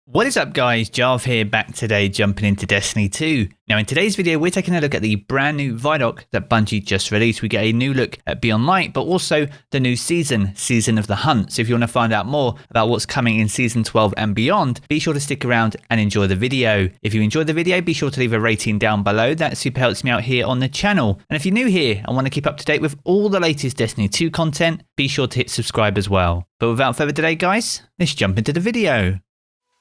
What is up guys, Jarv here, back today jumping into Destiny 2. Now in today's video we're taking a look at the brand new Vidoc that Bungie just released. We get a new look at Beyond Light, but also the new Season of the Hunt. So if you want to find out more about what's coming in Season 12 and beyond, be sure to stick around and enjoy the video. If you enjoyed the video, be sure to leave a rating down below. That super helps me out here on the channel. And if you're new here and want to keep up to date with all the latest Destiny 2 content, be sure to hit subscribe as well. But without further delay guys, let's jump into the video.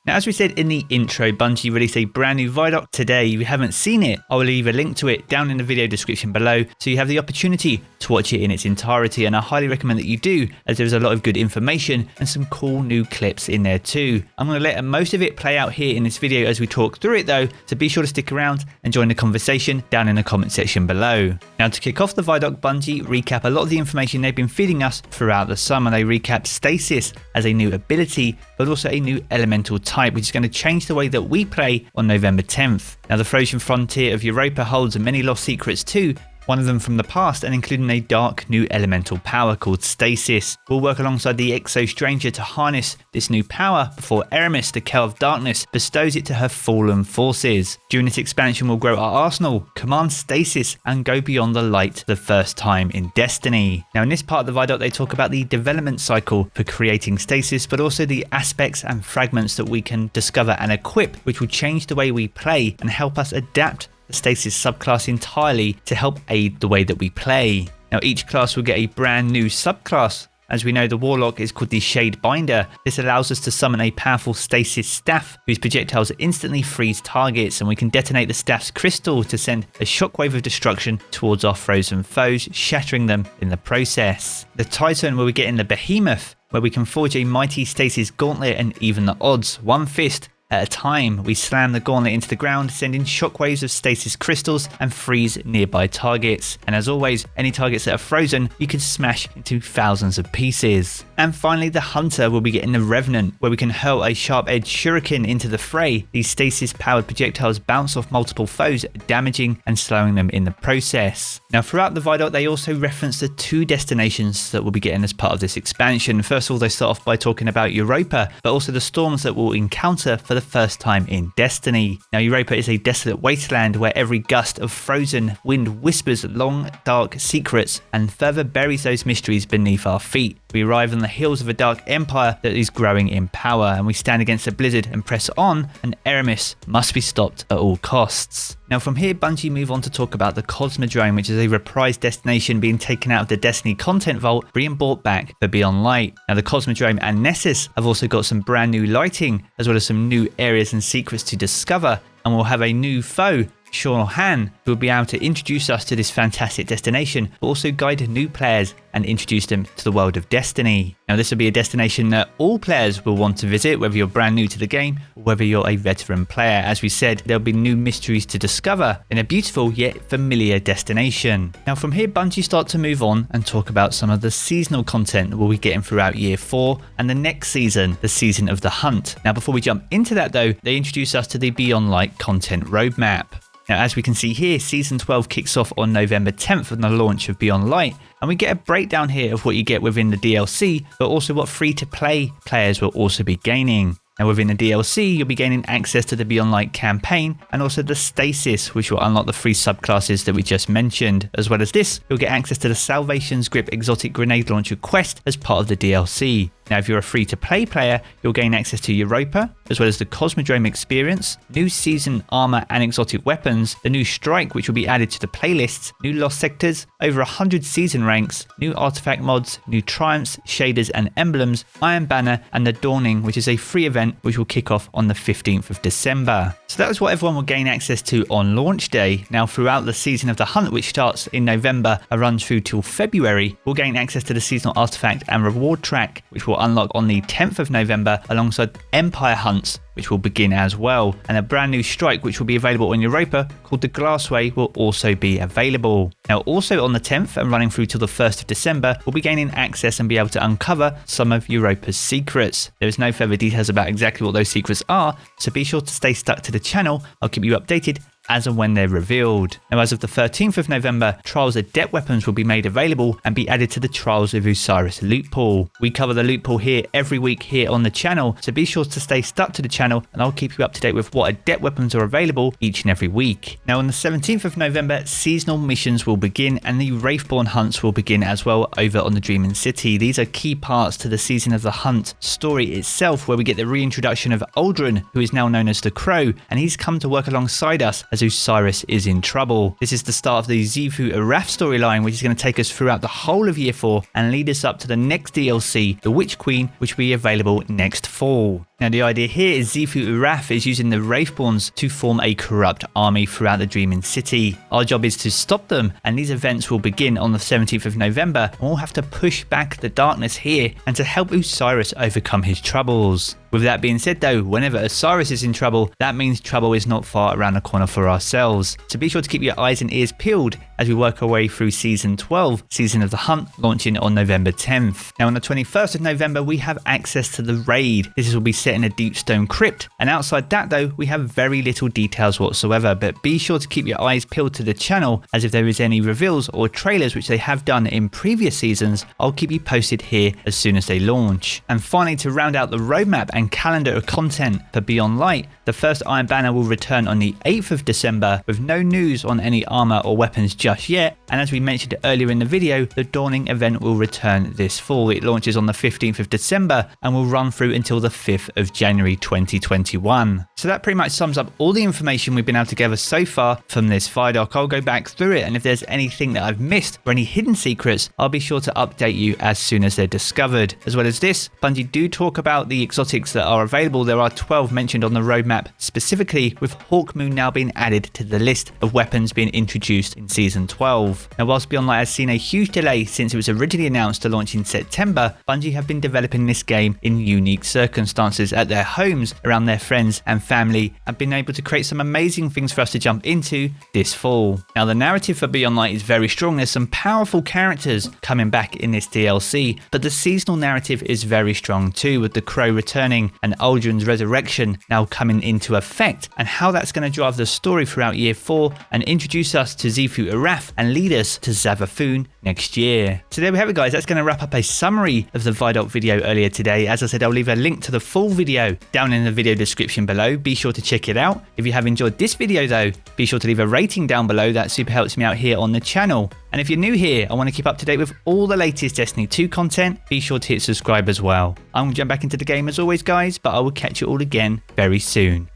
Now, as we said in the intro, Bungie released a brand new Vidoc today. If you haven't seen it, I will leave a link to it down in the video description below so you have the opportunity to watch it in its entirety, and I highly recommend that you do, as there's a lot of good information and some cool new clips in there too. I'm going to let most of it play out here in this video as we talk through it though, so be sure to stick around and join the conversation down in the comment section below. Now, to kick off the Vidoc, Bungie recap a lot of the information they've been feeding us throughout the summer. They recap Stasis as a new ability, but also a new elemental type, which is going to change the way that we play on November 10th. Now, the frozen frontier of Europa holds many lost secrets too, one of them from the past, and including a dark new elemental power called Stasis. We'll work alongside the Exo Stranger to harness this new power before Eramis, the Cow of Darkness, bestows it to her fallen forces. During this expansion, we'll grow our arsenal, command Stasis, and go beyond the light for the first time in Destiny. Now, in this part of the Vidoc, they talk about the development cycle for creating Stasis, but also the aspects and fragments that we can discover and equip, which will change the way we play and help us adapt the Stasis subclass entirely to help aid the way that we play. Now, each class will get a brand new subclass. As we know, the Warlock is called the Shade Binder. This allows us to summon a powerful Stasis staff whose projectiles instantly freeze targets, and we can detonate the staff's crystal to send a shockwave of destruction towards our frozen foes, shattering them in the process. The Titan, where we get in the Behemoth, where we can forge a mighty Stasis gauntlet and even the odds. One fist at a time, we slam the gauntlet into the ground, sending shockwaves of Stasis crystals and freeze nearby targets. And as always, any targets that are frozen, you can smash into thousands of pieces. And finally, the Hunter will be getting the Revenant, where we can hurl a sharp-edged shuriken into the fray. These Stasis-powered projectiles bounce off multiple foes, damaging and slowing them in the process. Now, throughout the Vidoc, they also reference the two destinations that we'll be getting as part of this expansion. First of all, they start off by talking about Europa, but also the storms that we'll encounter for the first time in Destiny. Now, Europa is a desolate wasteland where every gust of frozen wind whispers long, dark secrets and further buries those mysteries beneath our feet. We arrive on the heels of a dark empire that is growing in power, and we stand against the blizzard and press on, and Eramis must be stopped at all costs. Now, from here, Bungie move on to talk about the Cosmo Drone, which is a reprised destination being taken out of the Destiny content vault, being brought back for Beyond Light. Now, the Cosmo Drone and Nessus have also got some brand new lighting, as well as some new areas and secrets to discover, and we'll have a new foe, Sean Han, who will be able to introduce us to this fantastic destination, but also guide new players and introduce them to the world of Destiny. Now, this will be a destination that all players will want to visit, whether you're brand new to the game or whether you're a veteran player. As we said, there'll be new mysteries to discover in a beautiful yet familiar destination. Now, from here, Bungie start to move on and talk about some of the seasonal content that we'll be getting throughout Year 4 and the next season, the Season of the Hunt. Now, before we jump into that though, they introduce us to the Beyond Light content roadmap. Now, as we can see here, Season 12 kicks off on November 10th on the launch of Beyond Light, and we get a breakdown here of what you get within the DLC, but also what free-to-play players will also be gaining. Now, within the DLC, you'll be gaining access to the Beyond Light campaign and also the Stasis, which will unlock the three subclasses that we just mentioned. As well as this, you'll get access to the Salvation's Grip exotic grenade launcher quest as part of the DLC. Now, if you're a free-to-play player, you'll gain access to Europa, as well as the Cosmo Drone experience, new season armor and exotic weapons, the new Strike, which will be added to the playlists, new lost sectors, over 100 season ranks, new artifact mods, new triumphs, shaders and emblems, Iron Banner, and the Dawning, which is a free event which will kick off on the 15th of December. So that was what everyone will gain access to on launch day. Now, throughout the Season of the Hunt, which starts in November and runs through till February, we'll gain access to the seasonal artifact and reward track, which will unlock on the 10th of November alongside Empire Hunts, which will begin as well, and a brand new strike which will be available on Europa called the Glassway will also be available. Now, also on the 10th and running through till the 1st of December, we'll be gaining access and be able to uncover some of Europa's secrets. There is no further details about exactly what those secrets are, so be sure to stay stuck to the channel. I'll keep you updated as and when they're revealed. Now, as of the 13th of November, Trials Adept weapons will be made available and be added to the Trials of Osiris loot pool. We cover the loot pool here every week here on the channel, so be sure to stay stuck to the channel and I'll keep you up to date with what Adept weapons are available each and every week. Now, on the 17th of November, seasonal missions will begin and the Wraithborn hunts will begin as well over on the Dreaming City. These are key parts to the Season of the Hunt story itself, where we get the reintroduction of Uldren, who is now known as the Crow, and he's come to work alongside us as Osiris is in trouble. This is the start of the Xivu Arath storyline, which is going to take us throughout the whole of Year 4 and lead us up to the next DLC, the Witch Queen, which will be available next fall. Now, the idea here is Xivu Arath is using the Wraithborns to form a corrupt army throughout the Dreaming City. Our job is to stop them, and these events will begin on the 17th of November, and we'll have to push back the darkness here and to help Osiris overcome his troubles. With that being said though, whenever Osiris is in trouble, that means trouble is not far around the corner for ourselves. So be sure to keep your eyes and ears peeled as we work our way through Season 12, Season of the Hunt, launching on November 10th. Now, on the 21st of November, we have access to the raid. This will be set in a deep stone crypt, and outside that though, we have very little details whatsoever, but be sure to keep your eyes peeled to the channel, as if there is any reveals or trailers which they have done in previous seasons, I'll keep you posted here as soon as they launch. And finally, to round out the roadmap and calendar of content for Beyond Light, the first Iron Banner will return on the 8th of December with no news on any armor or weapons just yet, and as we mentioned earlier in the video, the Dawning event will return this fall. It launches on the 15th of December and will run through until the 5th of January 2021. So that pretty much sums up all the information we've been able to gather so far from this Vidoc. I'll go back through it, and if there's anything that I've missed or any hidden secrets, I'll be sure to update you as soon as they're discovered. As well as this, Bungie do talk about the exotics that are available. There are 12 mentioned on the roadmap specifically, with Hawkmoon now being added to the list of weapons being introduced in Season 12. Now, whilst Beyond Light has seen a huge delay since it was originally announced to launch in September, Bungie have been developing this game in unique circumstances at their homes, around their friends and family, and been able to create some amazing things for us to jump into this fall. Now, the narrative for Beyond Light is very strong. There's some powerful characters coming back in this DLC, but the seasonal narrative is very strong too, with the Crow returning and Uldren's resurrection now coming into effect, and how that's going to drive the story throughout Year 4 and introduce us to Xivu Arath and lead us to Savathûn next year. So there we have it, guys. That's going to wrap up a summary of the Vidoc video earlier today. As I said, I'll leave a link to the full video down in the video description below. Be sure to check it out. If you have enjoyed this video though, be sure to leave a rating down below. That super helps me out here on the channel. And if you're new here and want to keep up to date with all the latest Destiny 2 content, be sure to hit subscribe as well. I'm going to jump back into the game as always, guys, but I will catch you all again very soon.